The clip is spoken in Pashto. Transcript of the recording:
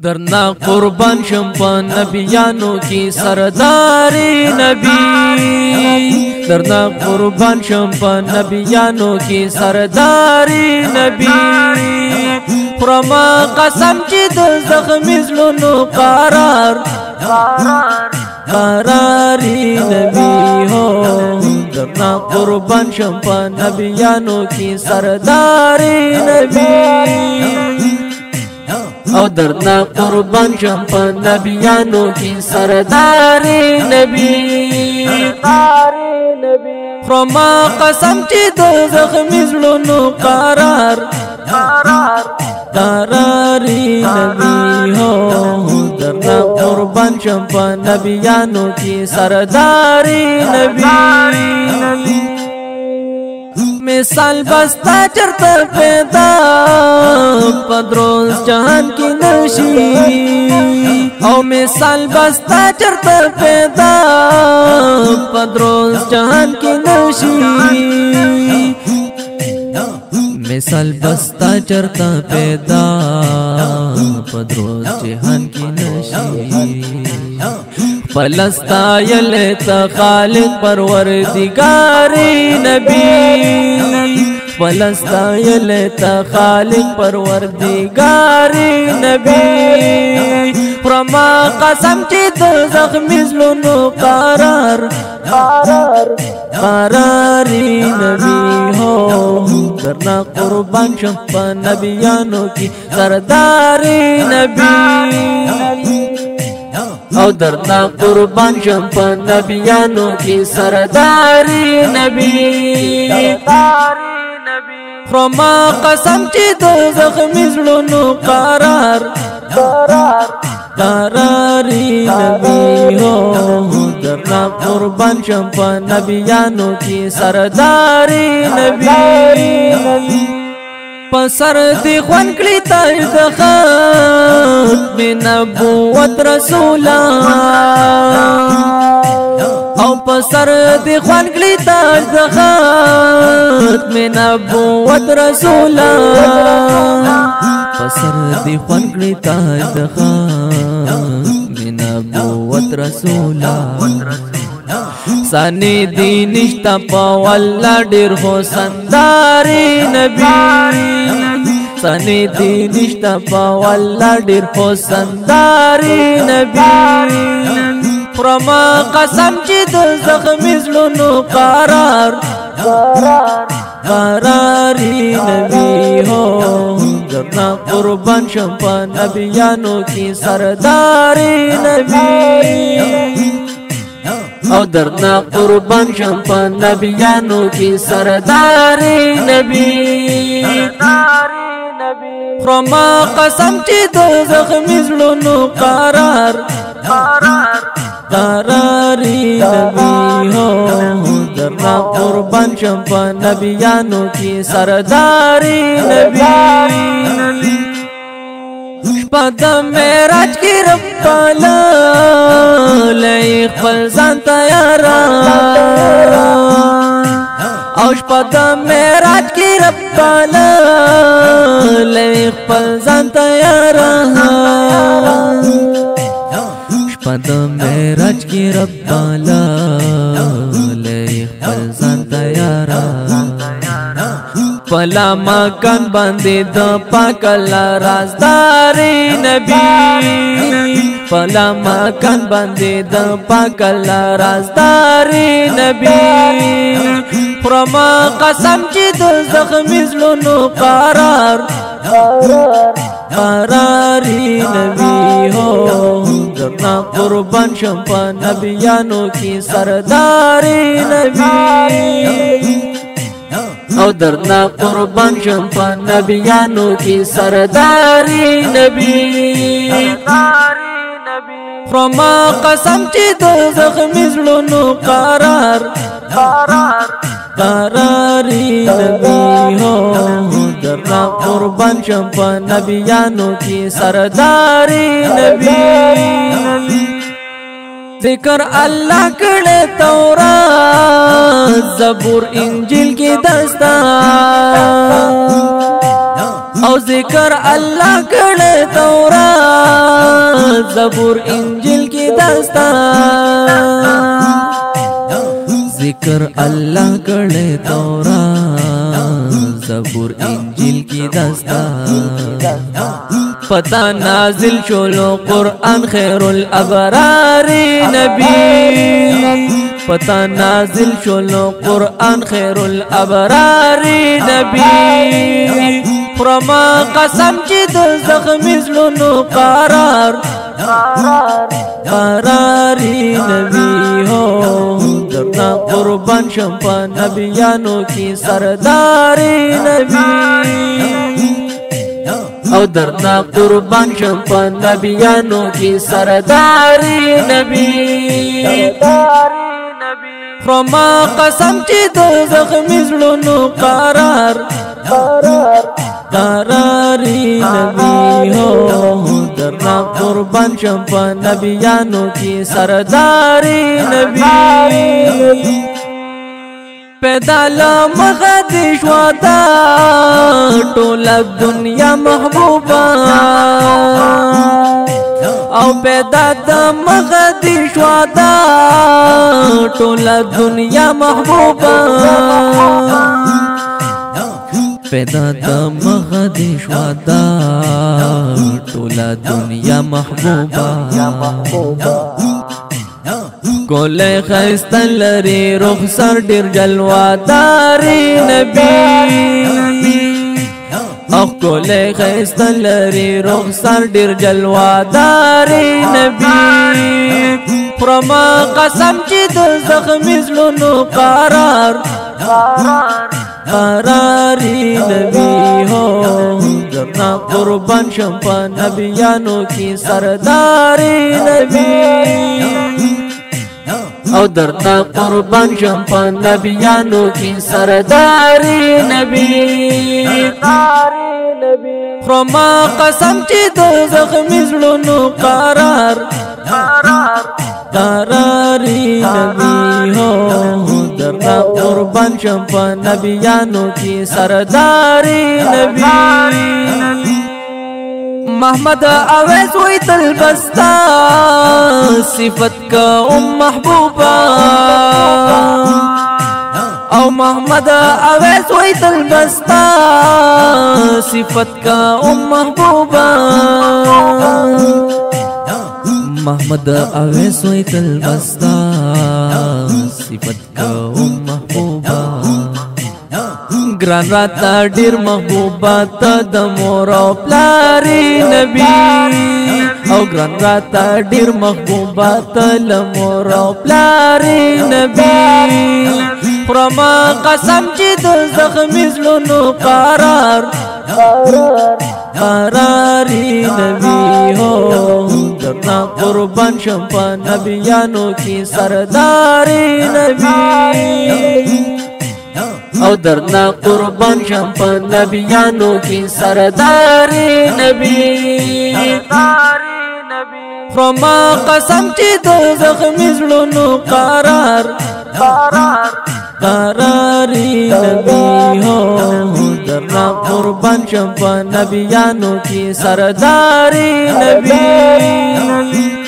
درنا قربان شم په نبیانو کی سرداری نبی درنا قربان شم په نبیانو کی سرداری نبی پرما قسم چې د زخمی زلونو قراری نبی هو درنا قربان شم په نبیانو کی سرداری نبی او درنا قربان شم په نبیانو کی سرداری نبی خرما قسم چې د زخمی زلونو قراری نبی هو درنا قربان شم په نبیانو کی سرداری نبی مثال بستا چرته پیدا پدروز جهان کی نشی او مثال بستا چرته پیدا پدروز جهان کی نشی مثال بستا چرته پیدا پدروز جهان کی نشی فلستا یلتا خالق پروردگاری نبی فلستا یلتا خالق پروردگاری نبی پرما قسم چې د زخمی زلونو قراری نبی هو درنا قربان شم په نبیانو کی سرداری نبی او درنا قربان شم په نبیانو کی سرداری نبی خرما قسم چې د زخمی زلونو قراری نبی هو درنا قربان شم په نبیانو کی سرداری نبی پسر دی خوان کلی تاج د ختم نبوت رسولا او پسر دی خوان کلی تاج د ختم نبوت رسولا پسر دی خوان کلی تاج د ختم نبوت رسولا سانی دی نشتا پا والله ډیر حسنداری نبی سانی دی نشتا پا والله ډیر حسنداری نبی خرما قسم چې د زخمی زلونو قراری نبی هو درنا قربان شم په نبیانو کی سرداری نبی او درنا قربان شم په نبیانو کی سرداری نبی خرما قسم چې د زخمی زلونو قراری نبی هو درنا قربان شم په نبیانو کی سرداری نبی شپد معراج کی رب پالا لئی خپل ځان تیارا او شپد معراج کی رب پالا لئی خپل ځان تیارا شپد معراج کی رب پالا لئی خپل ځان تیارا پلا مکان باندې د پاک الله رازداري نبی پلا مکان باندې د پاک الله رازداري نبی پرما قسم چې د زخمی زلونو قراری نبی هو درنا قربان شم په نبیانو کی سرداری نبی او درنا قربان شم په نبیانو کی سرداری نبی خرما قسم چې د زخمی زلونو قراری نبی هو درنا قربان شم په نبیانو کی سرداری نبی ذکر الله کړه تورات زبور انجیل کی داستان او ذکر الله کړه تورات زبور انجیل کی دستا ذکر اللہ کرے تورات زبور انجیل کی دستا پتا نازل شولو قرآن خیر الابرار نبی پتا نازل شولو قرآن خیر الابرار نبی فرما قسم چی دل زخمی زلونو قراری نبی ہو درنا قربان شمپا نبیانو کی سرداری نبی او درنا قربان شمپا نبیانو کی سرداری نبی فرما قسم چی دل زخمی زلونو قراری نبی ہو درنا قربان شمپا نبیانو کی سرداری نبی پیدا لمغدش ودا طول الدنیا محبوبا او پیدا دمغدش ودا طول الدنیا محبوبا پیدا دمغدش ودا طول الدنیا محبوبا کولے خیستن لری رخسر ډیر جلواداری نبی اخ کولے خیستن لری رخسر ډیر جلواداری نبی فرما قسم چی دل زخمی زلونو قراری نبی ہو درنا قربان شمپا نبیانو کی سرداری نبی او درنا قربان شمپا نبیانو کی سرداری نبی فرما قسم چی دل زخمی زلونو قراری نبی ہو درنا قربان شمپا نبیانو کی سرداری نبی محمد اویس وی تل بستا صفت کا محبوبا او محمد اویس وی تل بستا صفت کا محبوبا محمد اویس وی تل بستا صفت کا محبوبا گران راتا ډیر محبوبا تا د مور او پلاری نبی او گران راتا ډیر محبوبا تا د مور او پلاری نبی فرما قسم چی دل زخمی زلونو قراری نبی ہو درنا قربان شمپا نبیانو کی سرداری نبی او درنا قربان شمپا نبیانو کی سرداری نبی فرما قسم چی دل زخمی زلونو قراری نبی ہو درنا قربان شمپا نبیانو کی سرداری نبی